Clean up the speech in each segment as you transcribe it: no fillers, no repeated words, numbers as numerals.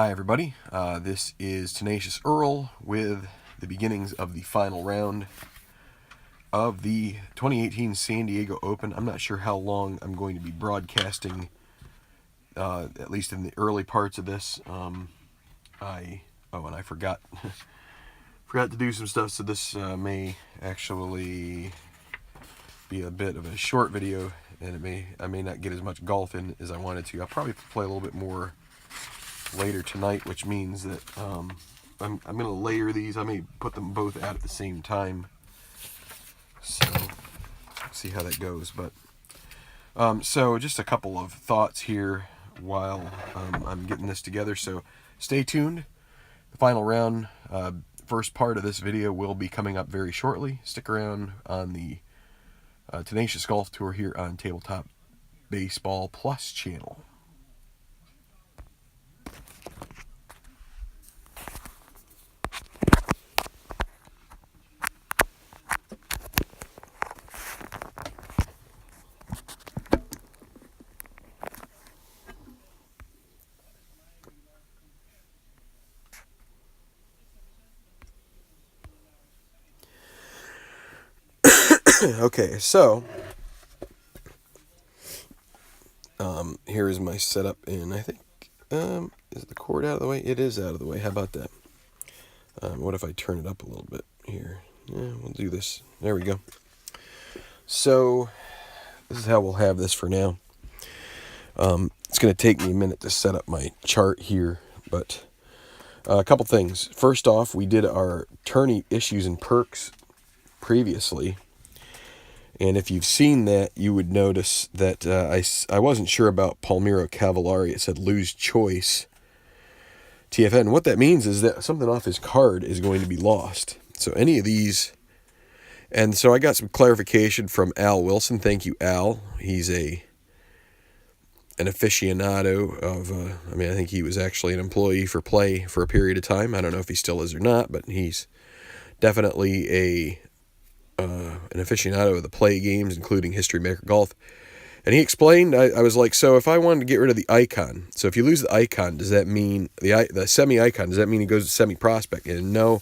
Hi everybody, this is Tenacious Earl with the beginnings of the final round of the 2018 San Diego Open. I'm not sure how long I'm going to be broadcasting, at least in the early parts of this. And I forgot to do some stuff, so this may actually be a bit of a short video, and I may not get as much golf in as I wanted to. I'll probably play a little bit more later tonight, which means that I'm going to layer these. I may put them both out at the same time, so see how that goes. But so just a couple of thoughts here while I'm getting this together, so stay tuned. The final round, first part of this video will be coming up very shortly. Stick around on the Tenacious Golf Tour here on Tabletop Baseball Plus channel. Okay, so here is my setup, and I think is the cord out of the way? It is out of the way. How about that? What if I turn it up a little bit here? Yeah, we'll do this. There we go. So this is how we'll have this for now. It's going to take me a minute to set up my chart here, but a couple things. First off, we did our tourney issues and perks previously. And if you've seen that, you would notice that I wasn't sure about Palmiro Cavallari. It said lose choice TFN. What that means is that something off his card is going to be lost. So any of these, and so I got some clarification from Al Wilson. Thank you, Al. He's an aficionado of, I think he was actually an employee for Play for a period of time. I don't know if he still is or not, but he's definitely an aficionado of the Play games, including History Maker Golf. And he explained, I was like, so if I wanted to get rid of the icon, so if you lose the icon, does that mean, the semi-icon, does that mean he goes to semi-prospect? And no,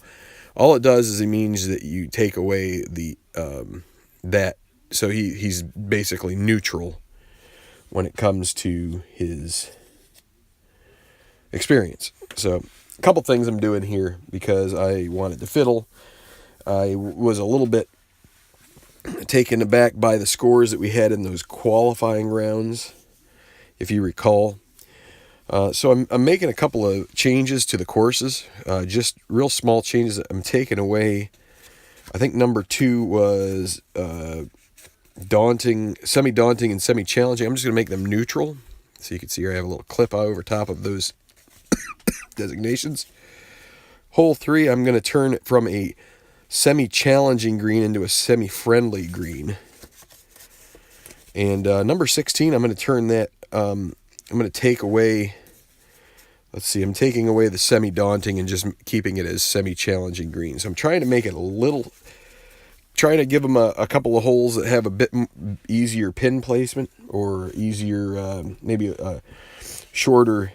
all it does is it means that you take away the, so he's basically neutral when it comes to his experience. So a couple things I'm doing here because I wanted to fiddle. I was a little bit taken aback by the scores that we had in those qualifying rounds, if you recall. So I'm making a couple of changes to the courses, just real small changes that I'm taking away. I think number 2 was daunting, semi-daunting, and semi-challenging. I'm just going to make them neutral. So you can see here I have a little clip over top of those designations. Hole 3, I'm going to turn it from a semi-challenging green into a semi-friendly green. And number 16, I'm going to turn that, I'm going to take away, I'm taking away the semi-daunting and just keeping it as semi-challenging green. So I'm trying to make it trying to give them a couple of holes that have a bit easier pin placement, or easier, maybe a shorter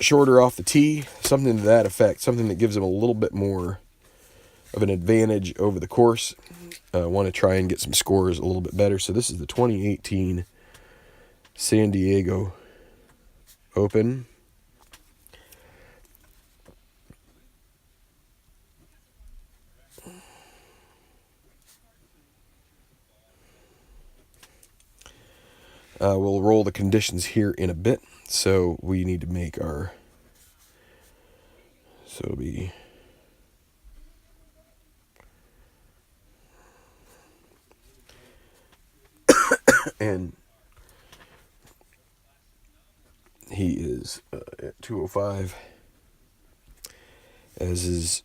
off the tee, something to that effect, something that gives them a little bit more of an advantage over the course. I want to try and get some scores a little bit better. So this is the 2018 San Diego Open. We'll roll the conditions here in a bit. So we need to make our, so it'll be, and he is at 205, as is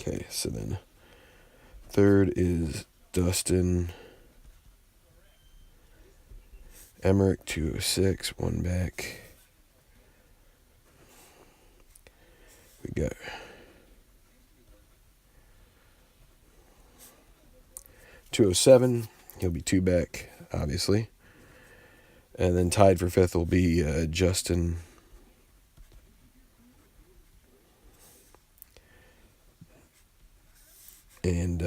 okay. So then third is Dustin Emmerich, 206, one back. We got .207, he'll be 2 back. obviously. And then tied for 5th will be Justin. And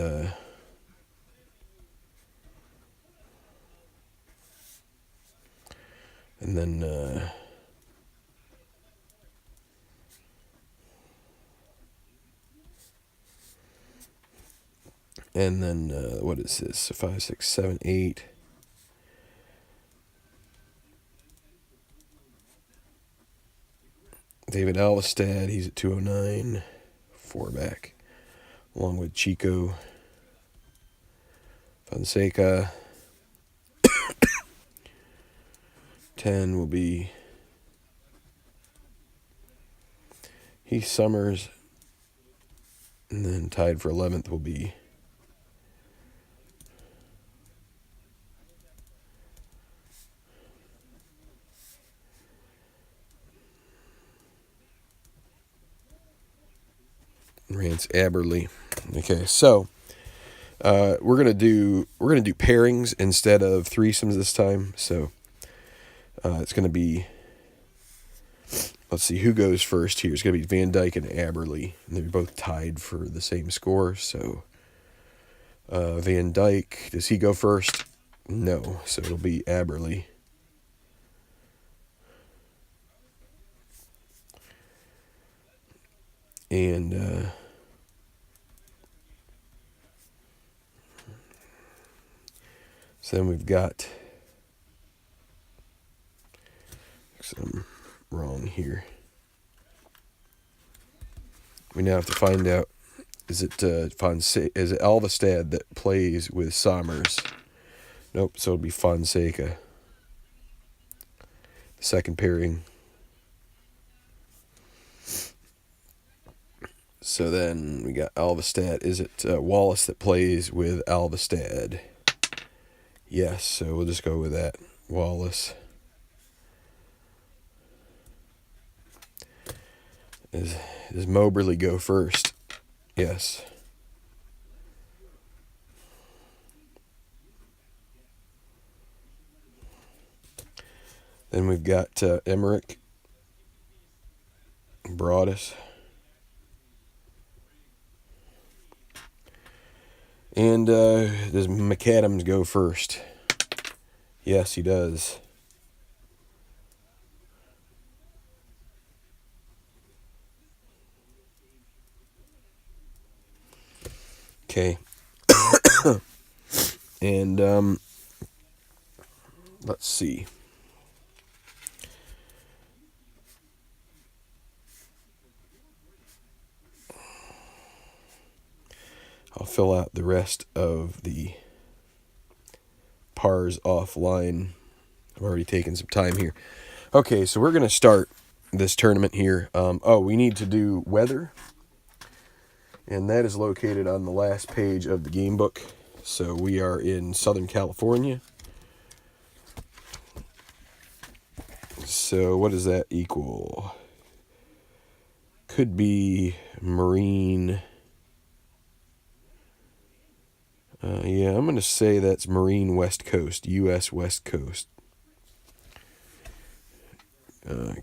then what is this? 5, 6, 7, 8. David Alvestad, he's at 209, 4 back, along with Chico Fonseca. 10 will be Heath Summers, and then tied for 11th will be Rance Aberly. Okay, so we're gonna do pairings instead of threesomes this time. So it's gonna be, let's see who goes first here. It's gonna be Van Dyke and Aberly, and they're both tied for the same score. So Van Dyke, does he go first? No, so it'll be Aberly. And so then we've got, I'm wrong here. We now have to find out, is it Alvestad that plays with Sommers? Nope, so it'll be Fonseca. The second pairing. So then we got Alvestad. Is it Wallace that plays with Alvestad? Yes, so we'll just go with that. Wallace. Does Moberly go first? Yes. Then we've got Emmerich, Broadus, and does McAdams go first? Yes, he does. Okay. And let's see. I'll fill out the rest of the pars offline. I've already taken some time here. Okay, so we're going to start this tournament here. We need to do weather. And that is located on the last page of the game book. So we are in Southern California. So what does that equal? Could be marine. Yeah, I'm going to say that's marine West Coast, U.S. West Coast.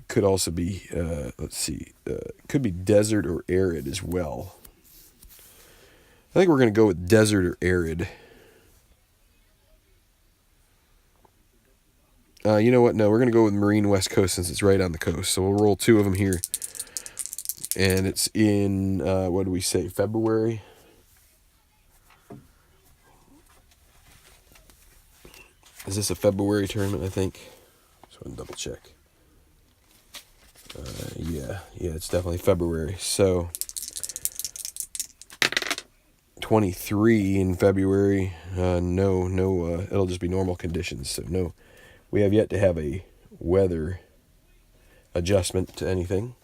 Could also be, let's see, could be desert or arid as well. I think we're going to go with desert or arid. You know what? No, we're going to go with marine West Coast since it's right on the coast. So we'll roll 2 of them here. And it's in, what do we say, February? Is this a February tournament, I think? Just want to double check. Yeah, it's definitely February. So 23 in February. No, it'll just be normal conditions. So no, we have yet to have a weather adjustment to anything.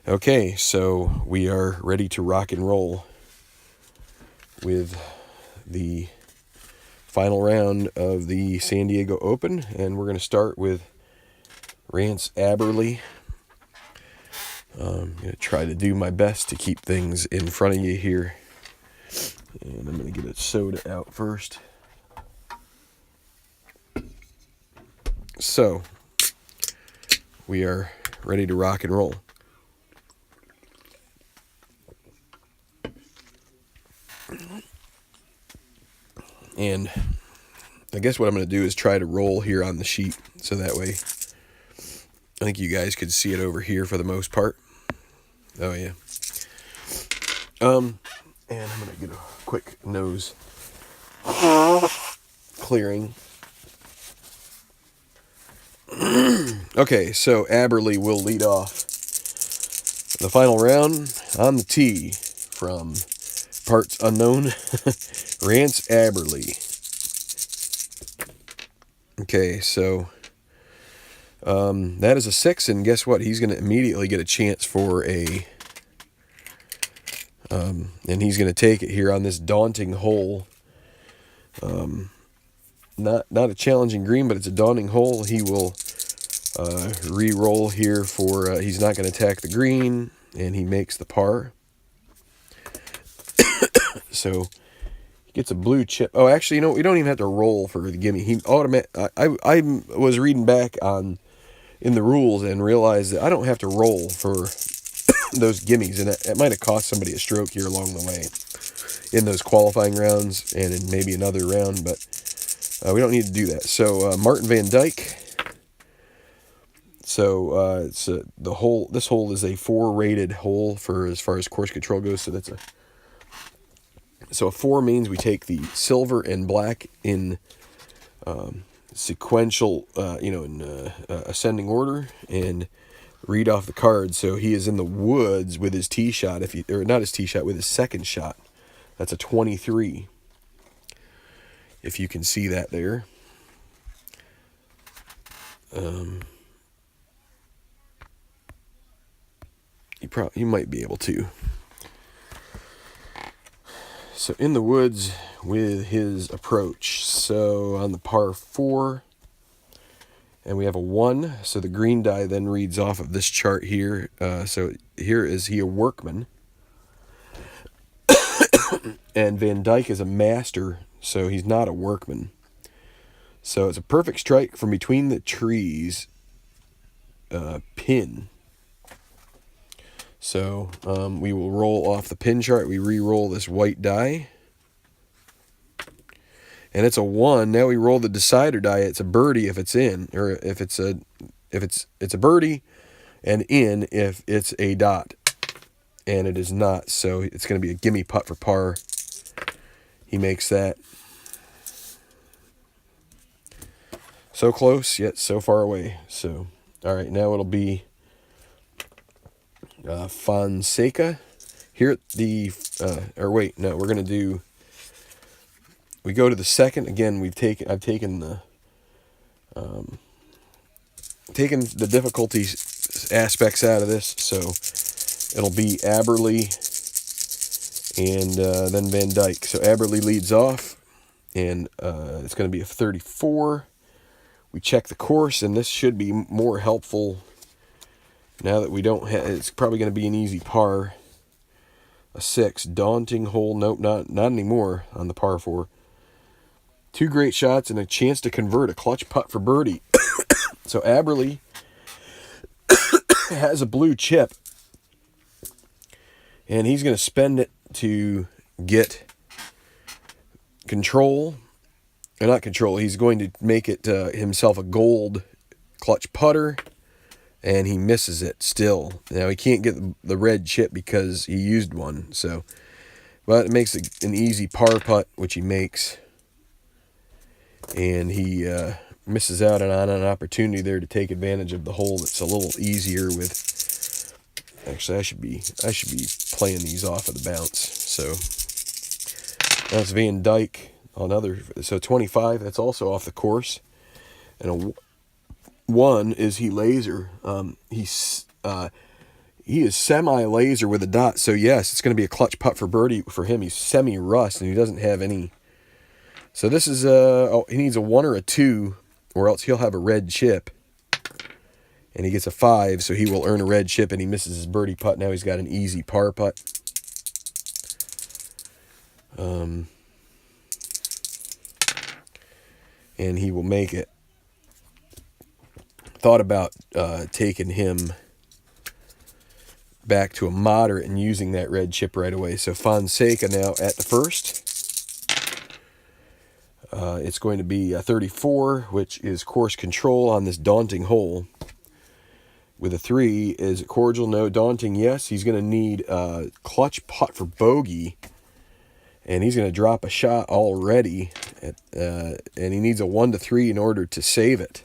Okay, so we are ready to rock and roll with the final round of the San Diego Open, and we're going to start with Rance Aberly. I'm going to try to do my best to keep things in front of you here. And I'm going to get a soda out first. So, we are ready to rock and roll. And I guess what I'm going to do is try to roll here on the sheet, so that way I think you guys could see it over here for the most part. Oh yeah. And I'm going to get a quick nose clearing. Okay, so Aberley will lead off the final round on the tee from parts unknown, Rance Aberley. Okay, so that is a 6, and guess what? He's going to immediately get a chance for a, and he's going to take it here on this daunting hole. Not a challenging green, but it's a daunting hole. He will re-roll here for, he's not going to attack the green, and he makes the par. So he gets a blue chip. Oh, actually, you know, we don't even have to roll for the gimme. He I was reading back in the rules and realized that I don't have to roll for those gimmies, and it might have cost somebody a stroke here along the way in those qualifying rounds and in maybe another round, but we don't need to do that. So Martin Van Dyke. So it's the hole. This hole is a 4 rated hole for as far as course control goes. So a 4 means we take the silver and black in sequential, in ascending order, and read off the card. So he is in the woods with his tee shot. Or not his tee shot, with his second shot. That's a 23. If you can see that there. You might be able to. So in the woods with his approach. So on the par 4, and we have a 1. So the green die then reads off of this chart here. So here is he a workman. And Van Dyke is a master, so he's not a workman. So it's a perfect strike from between the trees pin. So we will roll off the pin chart. We re-roll this white die. And it's a 1. Now we roll the decider die. It's a birdie if it's in, or if it's a birdie, and in if it's a dot. And it is not, so it's going to be a gimme putt for par. He makes that. So close, yet so far away. So, all right, now it'll be Fonseca. Here at the, we're going to do, we go to the second. Again, I've taken the difficulty aspects out of this. So it'll be Aberley and then Van Dyke. So Aberley leads off, and it's going to be a 34. We check the course, and this should be more helpful now that we don't have. It's probably going to be an easy par. A 6, daunting hole. Nope, not anymore on the par 4. 2 great shots and a chance to convert a clutch putt for birdie. So Aberley has a blue chip, and he's going to spend it to get control. Not control. He's going to make it himself a gold clutch putter, and he misses it still. Now he can't get the red chip because he used one. So, but it makes an easy par putt, which he makes, and he misses out on an opportunity there to take advantage of the hole that's a little easier with. Actually, I should be playing these off of the bounce. So that's Van Dyke. So 25, that's also off the course. And a 1 is he laser. He is semi-laser with a dot. So yes, it's going to be a clutch putt for birdie for him. He's semi-rust, and he doesn't have any. So this is he needs a 1 or a 2, or else he'll have a red chip. And he gets a 5, so he will earn a red chip, and he misses his birdie putt. Now he's got an easy par putt. And he will make it. thought about taking him back to a moderate and using that red chip right away. So Fonseca now at the first. It's going to be a 34, which is course control on this daunting hole. With a 3, is it cordial? No. Daunting? Yes. He's going to need a clutch putt for bogey. And he's going to drop a shot already. And he needs a 1 to 3 in order to save it.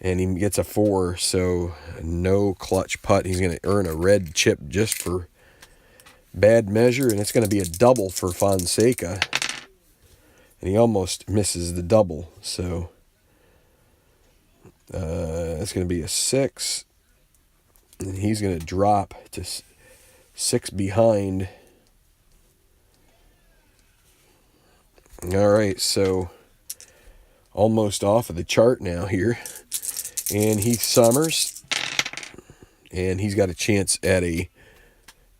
And he gets a 4, so no clutch putt. He's going to earn a red chip just for bad measure. And it's going to be a double for Fonseca. And he almost misses the double. So that's going to be a 6. And he's going to drop to 6 behind. All right, so almost off of the chart now here. And Heath Summers. And he's got a chance at a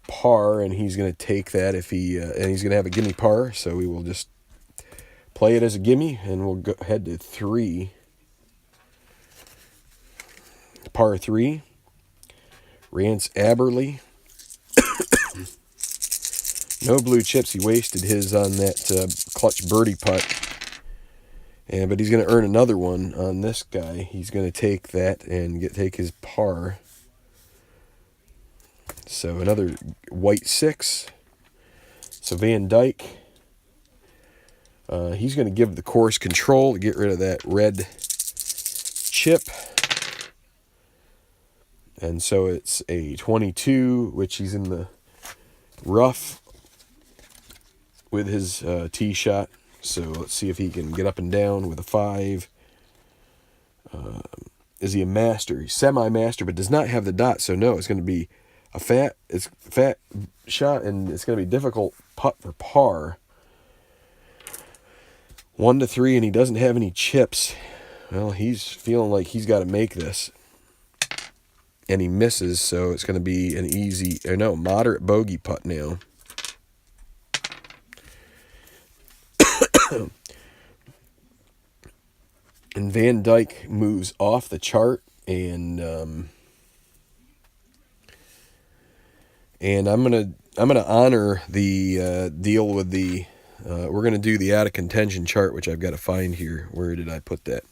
par, and he's going to take that if he and he's going to have a gimme par, so we will just play it as a gimme, and we'll go ahead to 3. Par 3. Rance Aberley. No blue chips. He wasted his on that clutch birdie putt. But he's going to earn another one on this guy. He's going to take that and take his par. So another white 6. So Van Dyke. He's going to give the course control to get rid of that red chip. And so it's a 22, which he's in the rough with his tee shot. So let's see if he can get up and down with a 5. Is he a master? He's semi-master, but does not have the dot. So no, it's going to be a fat shot, and it's going to be difficult putt for par. 1 to 3, and he doesn't have any chips. Well, he's feeling like he's got to make this. And he misses, so it's going to be an moderate bogey putt now. And Van Dyke moves off the chart, and I'm gonna honor the deal with the. We're gonna do the out of contention chart, which I've got to find here. Where did I put that?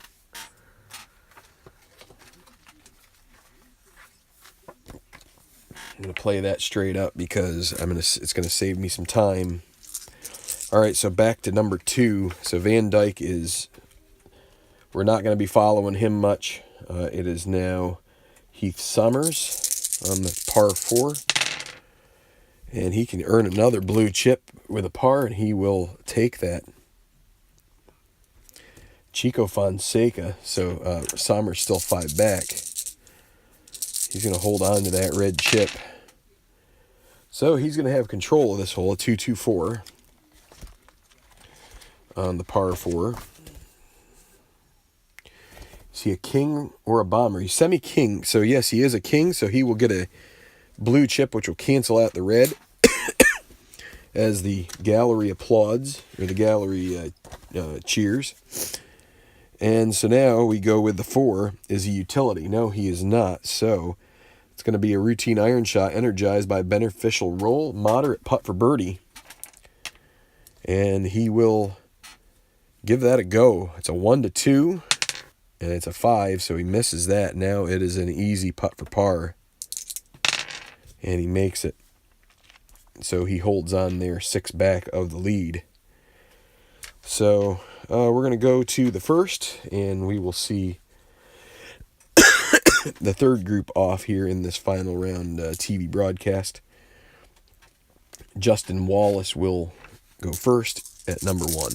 I'm gonna play that straight up because it's gonna save me some time. All right, so back to number 2. So Van Dyke we're not going to be following him much. It is now Heath Summers on the par 4. And he can earn another blue chip with a par, and he will take that. Chico Fonseca, so Summers still 5 back. He's going to hold on to that red chip. So he's going to have control of this hole, a 2-2-4 on the par 4. Is he a king or a bomber? He's semi-king, so yes, he is a king, so he will get a blue chip, which will cancel out the red as the gallery applauds, or the gallery cheers. And so now we go with the 4. Is he utility? No, he is not. So it's going to be a routine iron shot energized by beneficial roll, moderate putt for birdie. And he will give that a go. It's a 1 to 2. And it's a 5, so he misses that. Now it is an easy putt for par. And he makes it. So he holds on there 6 back of the lead. So we're going to go to the first, and we will see the third group off here in this final round TV broadcast. Justin Wallace will go first at number 1.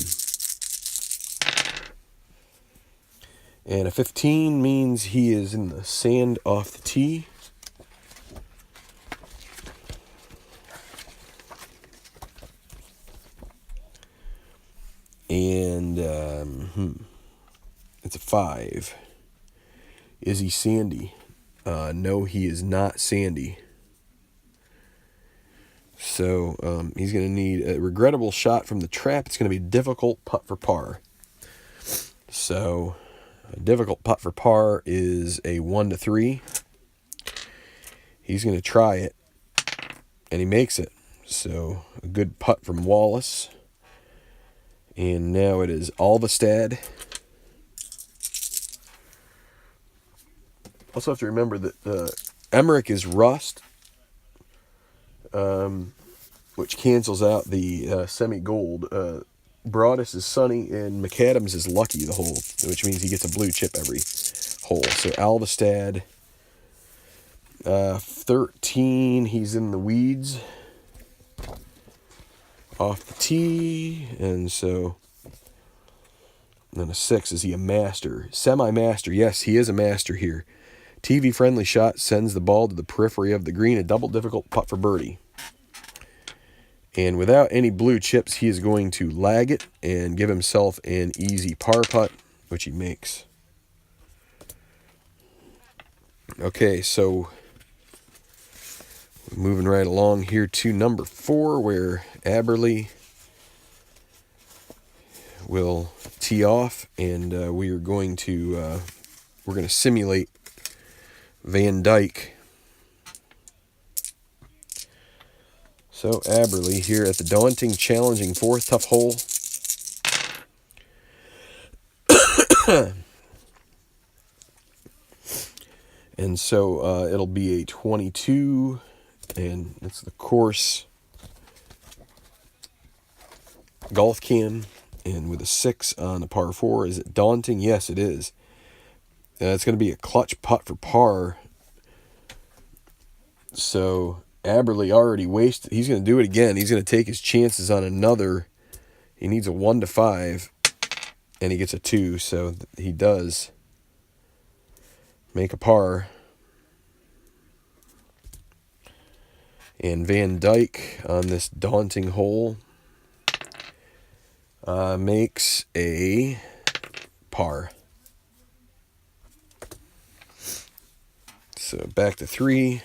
And a 15 means he is in the sand off the tee. And it's a 5. Is he sandy? No, he is not sandy. So he's going to need a regrettable shot from the trap. It's going to be a difficult putt for par. So A difficult putt for par is a 1-3. He's going to try it, and he makes it. So a good putt from Wallace. And now it is Alvestad. Also have to remember that Emmerich is rust, which cancels out the semi-gold. Broadus is sunny, and McAdams is lucky the hole, which means he gets a blue chip every hole. So Alvestad, 13, he's in the weeds off the tee, and so then a 6, is he a master? Semi-master, yes, he is a master here. TV-friendly shot sends the ball to the periphery of the green, a double difficult putt for birdie. And without any blue chips, he is going to lag it and give himself an easy par putt, which he makes. Okay, so moving right along here to number 4, where Aberley will tee off, and we are going to simulate Van Dyke. So Aberley here at the daunting, challenging 4th tough hole. And so it'll be a 22, and it's the course golf cam, and with a 6 on the par 4. Is it daunting? Yes, it is. It's going to be a clutch putt for par. So Aberley already wasted. He's going to do it again. He's going to take his chances on another. He needs a 1-5, and he gets a 2. So he does make a par. And Van Dyke on this daunting hole makes a par. So back to 3.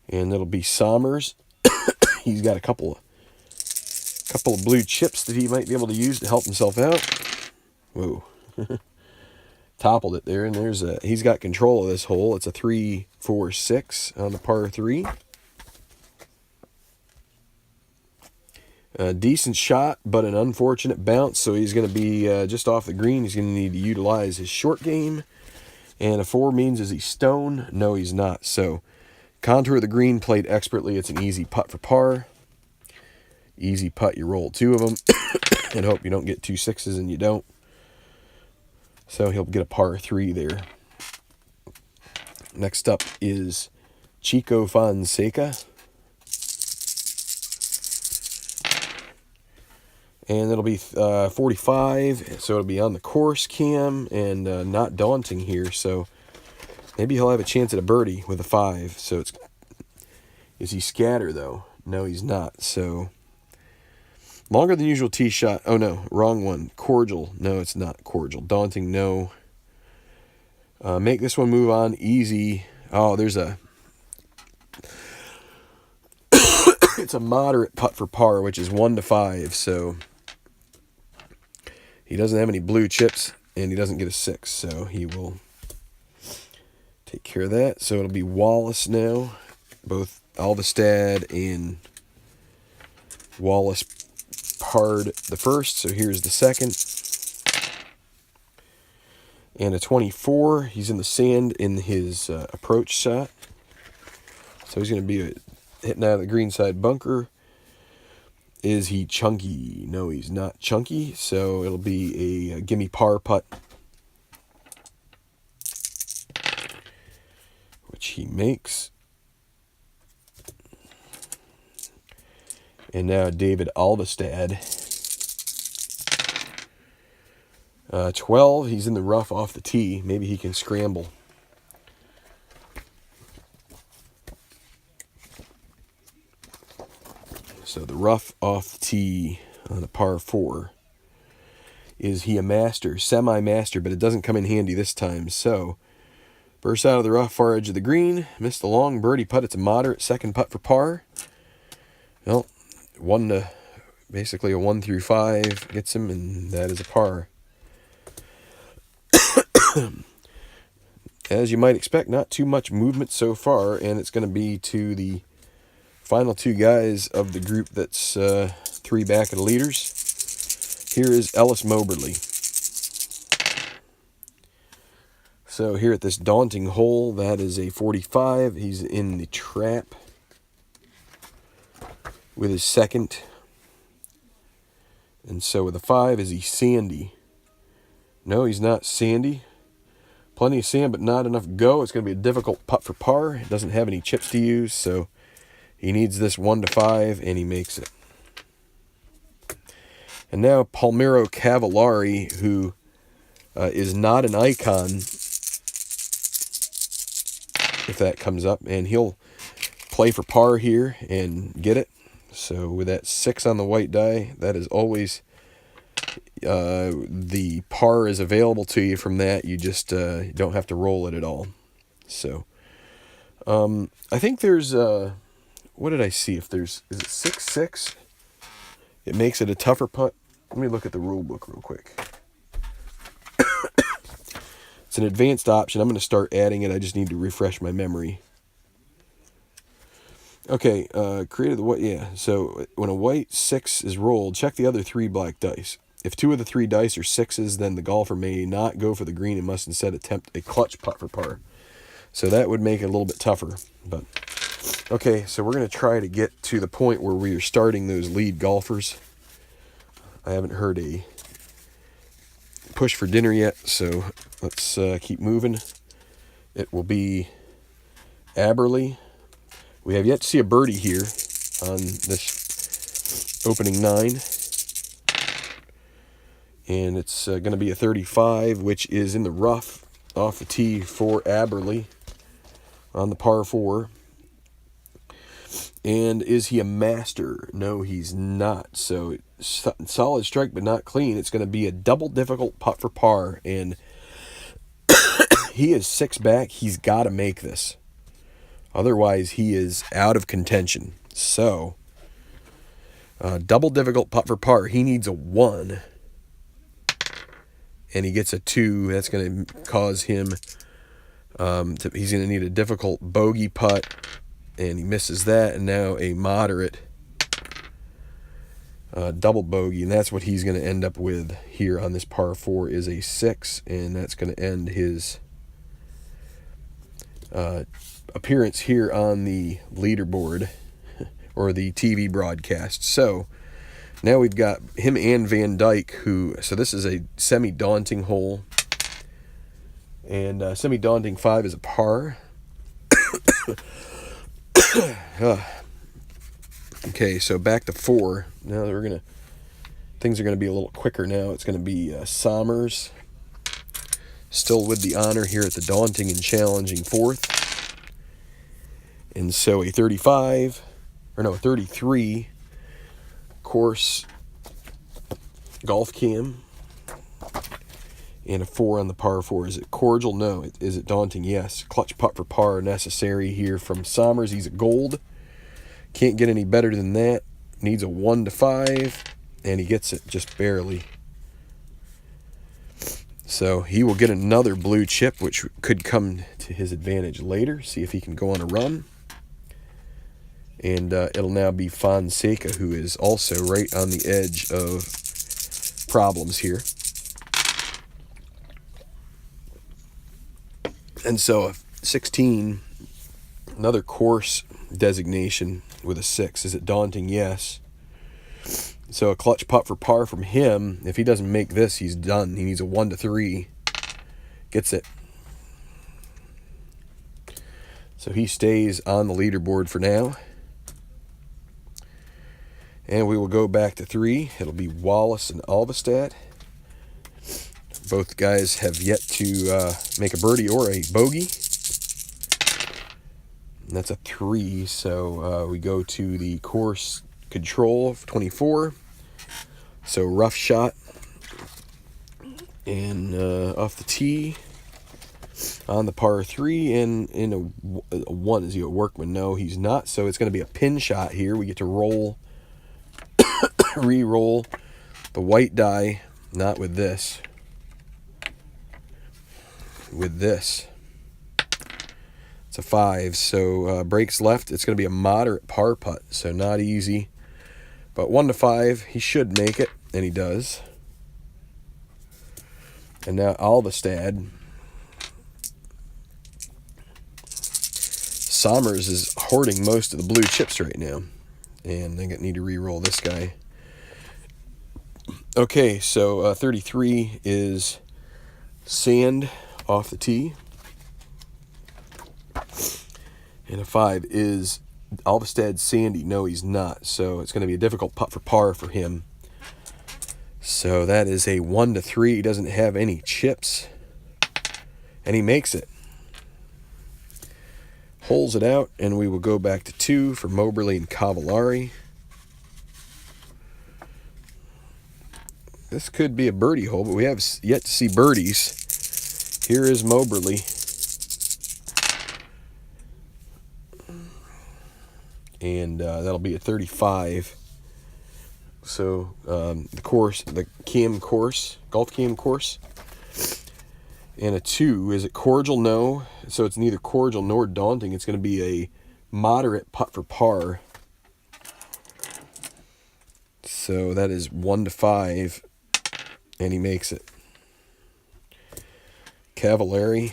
And it'll be Sommers. He's got a couple of blue chips that he might be able to use to help himself out. Whoa. Toppled it there, and he's got control of this hole. It's a 3-4-6 on the par 3. A decent shot, but an unfortunate bounce, so he's going to be just off the green. He's going to need to utilize his short game. And a 4 means, is he stone? No, he's not. So contour of the green played expertly. It's an easy putt for par. Easy putt, you roll 2 of them and hope you don't get 2 6s, and you don't. So he'll get a par 3 there. Next up is Chico Fonseca. And it'll be 45, so it'll be on the course cam, and not daunting here. So maybe he'll have a chance at a birdie with a 5. So is he scatter though? No, he's not. So longer than usual tee shot. Oh no, wrong one. Cordial. No, it's not cordial. Daunting. No. Make this one move on easy. Oh, there's a. It's a moderate putt for par, which is 1-5. So he doesn't have any blue chips, and he doesn't get a 6. So he will take care of that. So it'll be Wallace now. Both Alvestad and Wallace parred the first. So here's the second. And a 24. He's in the sand in his approach shot. So he's going to be hitting out of the greenside bunker. Is he chunky? No, he's not chunky. So it'll be a gimme par putt, which he makes. And now David Alvestad. 12, he's in the rough off the tee. Maybe he can scramble. So the rough off the tee on a par 4. Is he a master? Semi-master, but it doesn't come in handy this time. So burst out of the rough, far edge of the green. Missed a long birdie putt. It's a moderate second putt for par. Well, basically a 1-5 gets him, and that is a par. As you might expect, not too much movement so far, and it's going to be to the final two guys of the group that's three back of the leaders. Here is Ellis Moberly. So here at this daunting hole, that is a 45. He's in the trap with his second. And so with a 5, is he sandy? No, he's not sandy. Plenty of sand, but not enough go. It's going to be a difficult putt for par. It doesn't have any chips to use, so he needs this 1 to 5, and he makes it. And now Palmiro Cavallari, who is not an icon, if that comes up, and he'll play for par here and get it. So with that 6 on the white die, that is always the par is available to you from that. You just don't have to roll it at all. So I think there's what did I see? If there's, is it 6-6? It makes it a tougher putt. Let me look at the rule book real quick. It's an advanced option. I'm going to start adding it. I just need to refresh my memory. Okay, created the white. Yeah, so when a white 6 is rolled, check the other 3 black dice. If 2 of the 3 dice are 6s, then the golfer may not go for the green and must instead attempt a clutch putt for par. So that would make it a little bit tougher. But okay, so we're going to try to get to the point where we are starting those lead golfers. I haven't heard a push for dinner yet, so let's keep moving. It will be Aberley. We have yet to see a birdie here on this opening 9. And it's going to be a 35, which is in the rough off the tee for Aberley on the par 4. And is he a master? No, he's not. So solid strike, but not clean. It's going to be a double difficult putt for par. And he is 6 back. He's got to make this. Otherwise, he is out of contention. So, double difficult putt for par. He needs a 1. And he gets a 2. That's going to cause him, he's going to need a difficult bogey putt. And he misses that. And now a moderate double bogey. And that's what he's going to end up with here on this par 4 is a 6. And that's going to end his appearance here on the leaderboard or the TV broadcast. So now we've got him and Van Dyke, so this is a semi-daunting hole, and semi-daunting 5 is a par. Okay, so back to 4. Now things are gonna be a little quicker now. It's gonna be Sommers, still with the honor here at the daunting and challenging 4th. And so a 33 course golf cam and a 4 on the par 4. Is it cordial? No. Is it daunting? Yes. Clutch putt for par necessary here from Sommers. He's a gold. Can't get any better than that. Needs a 1 to 5, and he gets it just barely. So he will get another blue chip, which could come to his advantage later. See if he can go on a run. And it'll now be Fonseca, who is also right on the edge of problems here. And so a 16, another course designation with a 6. Is it daunting? Yes. So a clutch putt for par from him. If he doesn't make this, he's done. He needs a 1 to 3. Gets it. So he stays on the leaderboard for now. And we will go back to 3. It'll be Wallace and Alvestad. Both guys have yet to make a birdie or a bogey. And that's a 3. So we go to the course control of 24. So rough shot. And off the tee on the par 3. And in a 1. Is he a workman? No, he's not. So it's going to be a pin shot here. We get to roll. Re-roll the white die, not with this. with this. It's a 5, so breaks left. It's going to be a moderate par putt, so not easy. But 1 to 5, he should make it, and he does. And now Alvestad. Sommers is hoarding most of the blue chips right now. And I need to re-roll this guy. Okay, so 33 is sand off the tee. And a 5 is Alvestad sandy. No, he's not. So it's going to be a difficult putt for par for him. So that is a 1 to 3. He doesn't have any chips. And he makes it. Holes it out, and we will go back to 2 for Moberly and Cavallari. This could be a birdie hole, but we have yet to see birdies. Here is Moberly. And that'll be a 35. So the course, the cam course, golf cam course. And a 2, is it cordial? No. So it's neither cordial nor daunting. It's going to be a moderate putt for par. So that is 1 to 5. And he makes it. Cavallari.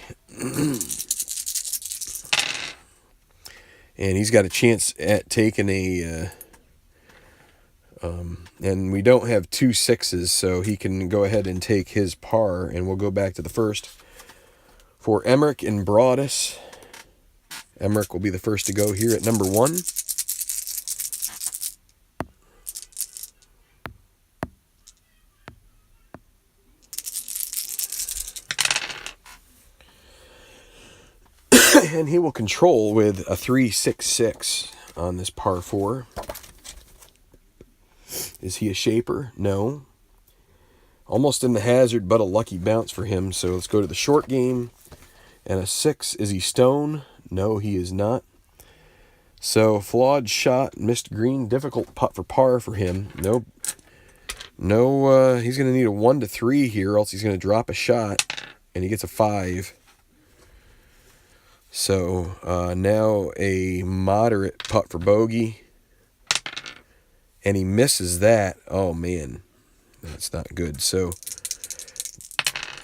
And he's got a chance at taking a... and we don't have 2 6s, so he can go ahead and take his par, and we'll go back to the first. For Emmerich and Broadus, Emmerich will be the first to go here at number 1. And he will control with a 3-6-6 on this par 4. Is he a shaper? No. Almost in the hazard, but a lucky bounce for him. So let's go to the short game. And a 6. Is he stone? No, he is not. So flawed shot, missed green, difficult putt for par for him. Nope. No, he's going to need a 1 to 3 here, else he's going to drop a shot. And he gets a 5. So now a moderate putt for bogey. And he misses that. Oh, man. That's not good. So,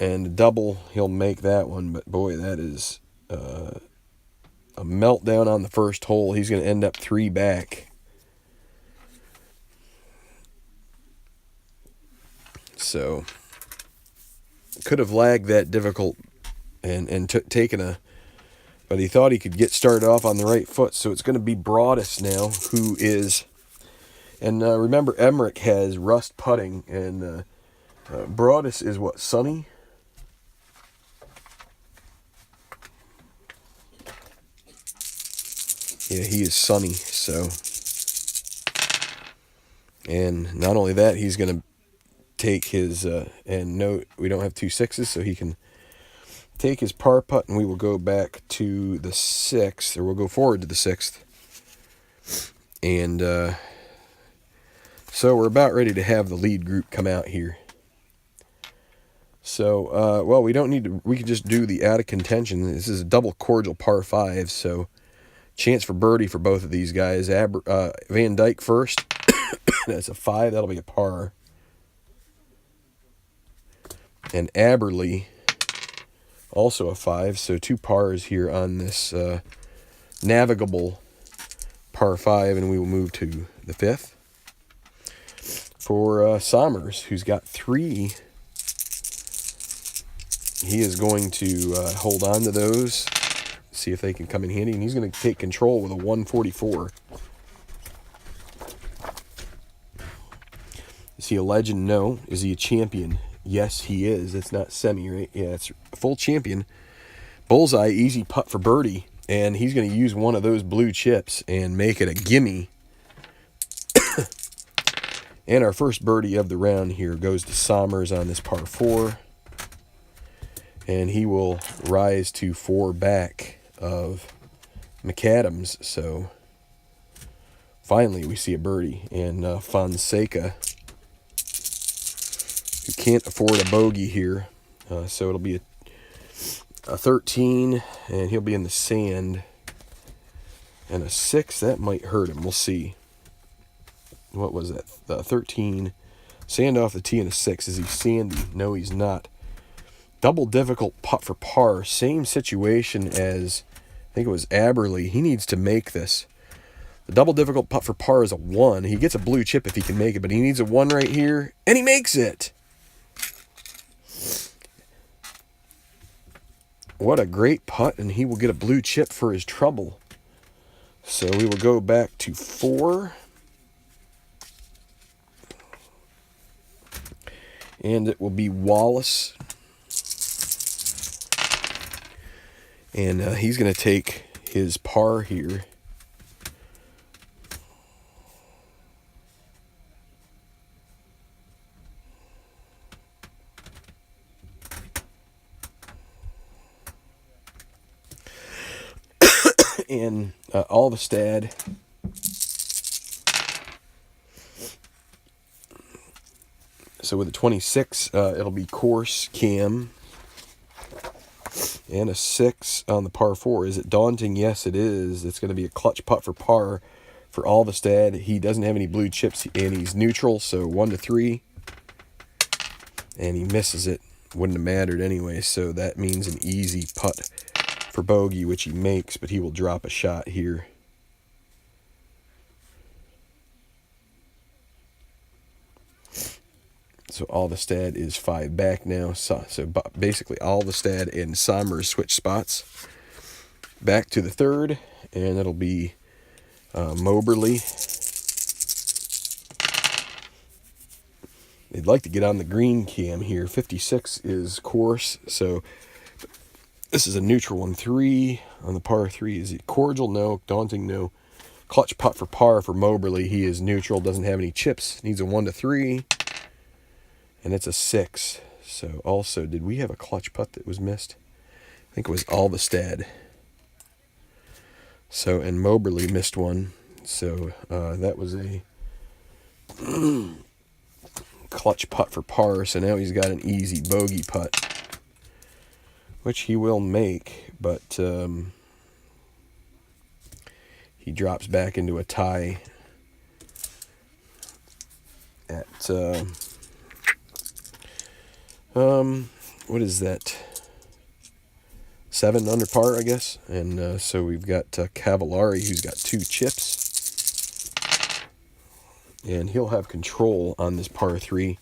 and a double, he'll make that one. But, boy, that is a meltdown on the first hole. He's going to end up 3 back. So, could have lagged that difficult and taken a... But he thought he could get started off on the right foot. So it's going to be Broadus now, who is... And remember, Emmerich has rust putting. And Broadus is what, sunny? Yeah, he is sunny. So... And not only that, he's going to take his... and no, we don't have 2 6s, so he can... take his par putt, and we will go back to the 6th, or we'll go forward to the 6th. And so we're about ready to have the lead group come out here. So, well, we don't need to, we can just do the out of contention. This is a double cordial par 5, so chance for birdie for both of these guys. Van Dyke first. That's a 5, that'll be a par. And Aberley, also a 5, so 2 pars here on this navigable par 5, and we will move to the 5th. For Sommers, who's got 3, he is going to hold on to those, see if they can come in handy, and he's going to take control with a 144. Is he a legend? No. Is he a champion? Yes, he is. It's not semi, right? Yeah, it's a full champion. Bullseye, easy putt for birdie. And he's going to use one of those blue chips and make it a gimme. And our first birdie of the round here goes to Sommers on this par 4. And he will rise to 4 back of McAdams. So finally we see a birdie. And Fonseca, who can't afford a bogey here. So it'll be A 13, and he'll be in the sand. And a 6, that might hurt him. We'll see. What was that? 13. Sand off the tee and a 6. Is he sandy? No, he's not. Double difficult putt for par. Same situation as, I think it was Aberley. He needs to make this. The double difficult putt for par is a 1. He gets a blue chip if he can make it, but he needs a 1 right here, and he makes it. What a great putt, and he will get a blue chip for his trouble. So we will go back to 4. And it will be Wallace. And he's going to take his par here. And Alvestad. So with a 26, it'll be course Cam. And a 6 on the par 4. Is it daunting? Yes, it is. It's going to be a clutch putt for par for Alvestad. He doesn't have any blue chips, and he's neutral, so 1 to 3. And he misses it. Wouldn't have mattered anyway, so that means an easy putt for bogey, which he makes, but he will drop a shot here. So Alvestad is 5 back now. So basically Alvestad and Somers switch spots. Back to the 3rd, and it'll be Moberly. They'd like to get on the green Cam here. 56 is course, so this is a neutral one. 3 on the par 3. Is it cordial? No. Daunting? No. Clutch putt for par for Moberly. He is neutral, doesn't have any chips. Needs a 1 to 3. And it's a 6. So also, did we have a clutch putt that was missed? I think it was Alvestad. So, and Moberly missed one. So that was a clutch putt for par. So now he's got an easy bogey putt, which he will make. But he drops back into a tie at... what is that? 7 under par, I guess. And so we've got Cavallari, who's got 2 chips. And he'll have control on this par 3.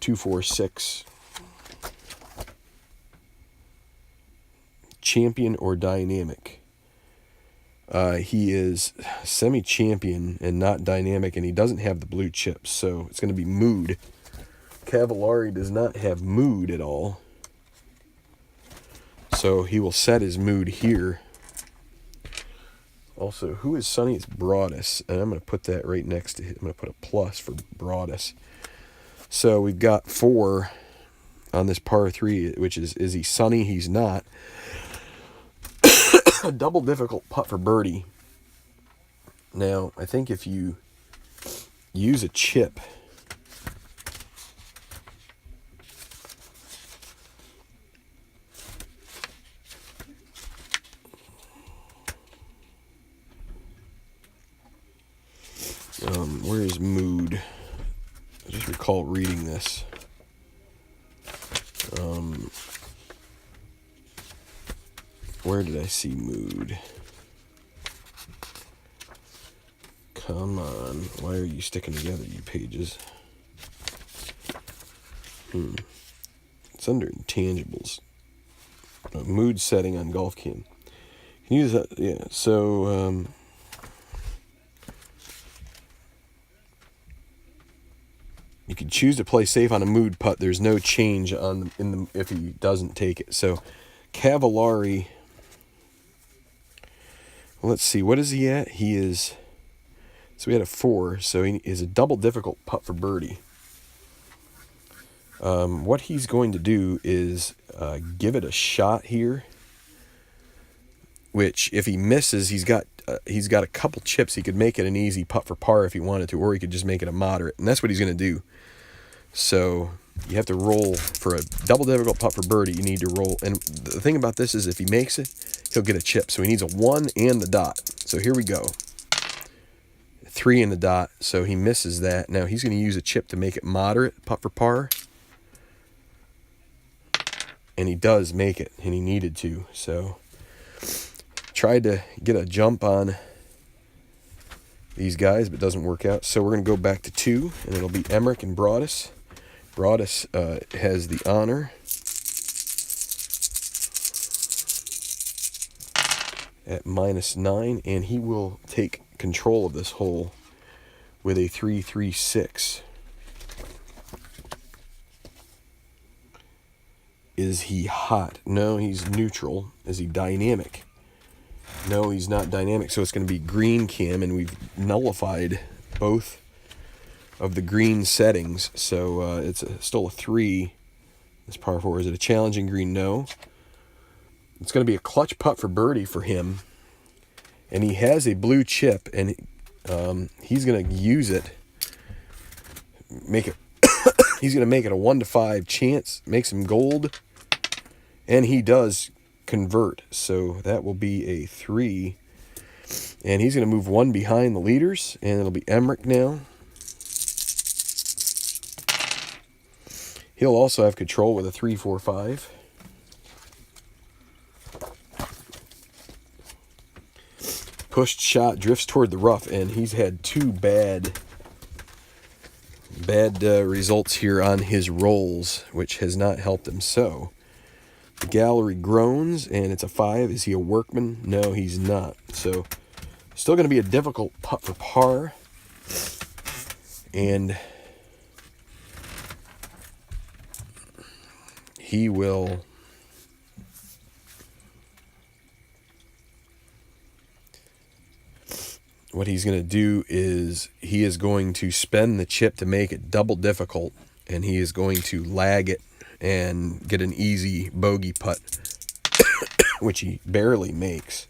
2, 4, 6. Champion or dynamic? He is semi-champion and not dynamic, and he doesn't have the blue chips, so it's going to be mood. Cavallari does not have mood at all. So he will set his mood here. Also, who is Sonny? It's Broadus. And I'm going to put that right next to him. I'm going to put a plus for Broadus. So we've got 4 on this par 3, which is he Sonny? He's not. A double difficult putt for birdie. Now, I think if you use a chip... where is mood? I just recall reading this. Where did I see mood? Come on. Why are you sticking together, you pages? It's under intangibles. Mood setting on Golf Cam. Can you use that? Yeah, so... you can choose to play safe on a mood putt. There's no change on if he doesn't take it. So Cavallari, well, let's see, what is he at? He is, so we had a 4, so he is a double difficult putt for birdie. What he's going to do is give it a shot here, which if he misses, he's got a couple chips. He could make it an easy putt for par if he wanted to, or he could just make it a moderate, and that's what he's going to do. So You have to roll for a double difficult putt for birdie. You need to roll. And the thing about this is if he makes it, he'll get a chip. So he needs a 1 and the dot. So here we go. 3 in the dot. So he misses that. Now he's going to use a chip to make it moderate putt for par. And he does make it. And he needed to. So tried to get a jump on these guys, but doesn't work out. So we're going to go back to 2. And it'll be Emmerich and Broadus. Broadus has the honor at -9, and he will take control of this hole with a 3-3-6. Is he hot? No, he's neutral. Is he dynamic? No, he's not dynamic. So it's going to be green cam, and we've nullified both of the green settings, so it's still a 3. This par 4. Is it a challenging green? No. It's going to be a clutch putt for birdie for him, and he has a blue chip, and he's going to use it. Make it. He's going to make it a 1 to 5 chance. Makes him gold, and he does convert. So that will be a 3, and he's going to move 1 behind the leaders, and it'll be Emmerich now. He'll also have control with a 3-4-5. Pushed shot, drifts toward the rough, and he's had 2 bad results here on his rolls, which has not helped him. So the gallery groans, and it's a 5. Is he a workman? No, he's not. So still going to be a difficult putt for par. And he will what he's going to do is he is going to spend the chip to make it double difficult, and he is going to lag it and get an easy bogey putt, which he barely makes.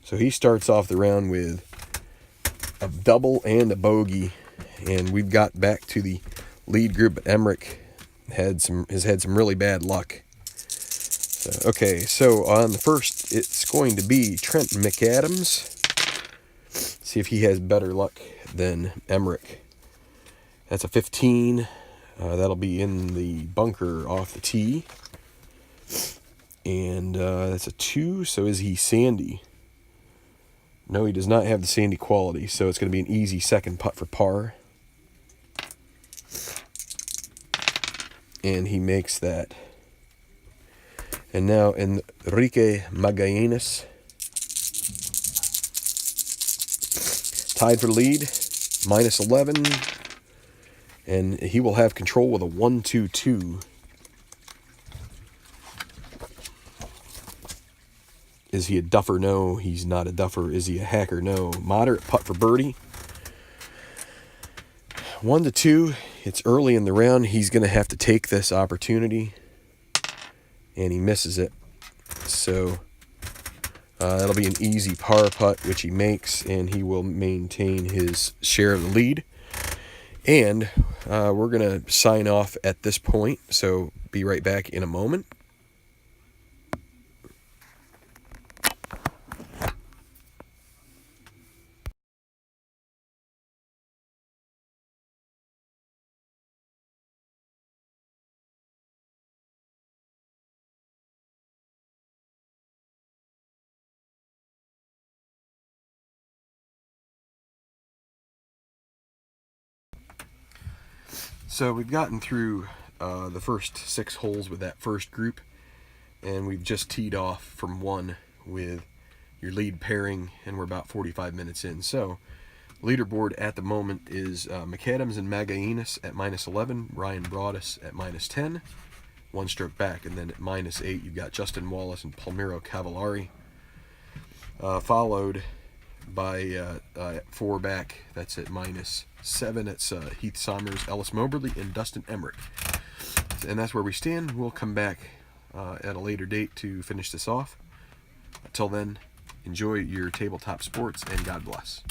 So he starts off the round with a double and a bogey, and we've got back to the lead group. Emmerich has had some really bad luck. So, okay, so on the first, it's going to be Trent McAdams. See if he has better luck than Emmerich. That's a 15. That'll be in the bunker off the tee. And that's a 2. So is he sandy? No, he does not have the sandy quality. So it's going to be an easy second putt for par. And he makes that. And now Enrique Magallanes, tied for the lead, -11. And he will have control with a 1-2-2. Is he a duffer? No, he's not a duffer. Is he a hacker? No. Moderate putt for birdie. 1-2. It's early in the round. He's going to have to take this opportunity, and he misses it. So that'll be an easy par putt, which he makes, and he will maintain his share of the lead. And we're going to sign off at this point, so be right back in a moment. So we've gotten through the first 6 holes with that first group, and we've just teed off from 1 with your lead pairing, and we're about 45 minutes in. So leaderboard at the moment is McAdams and Magallanes at -11, Ryan Broadus at -10, 1 stroke back, and then at -8 you've got Justin Wallace and Palmiro Cavallari, followed by 4 back, that's at -7. It's Heath Somers, Ellis Moberly, and Dustin Emmerich. And that's where we stand. We'll come back at a later date to finish this off. Until then, enjoy your tabletop sports, and God bless.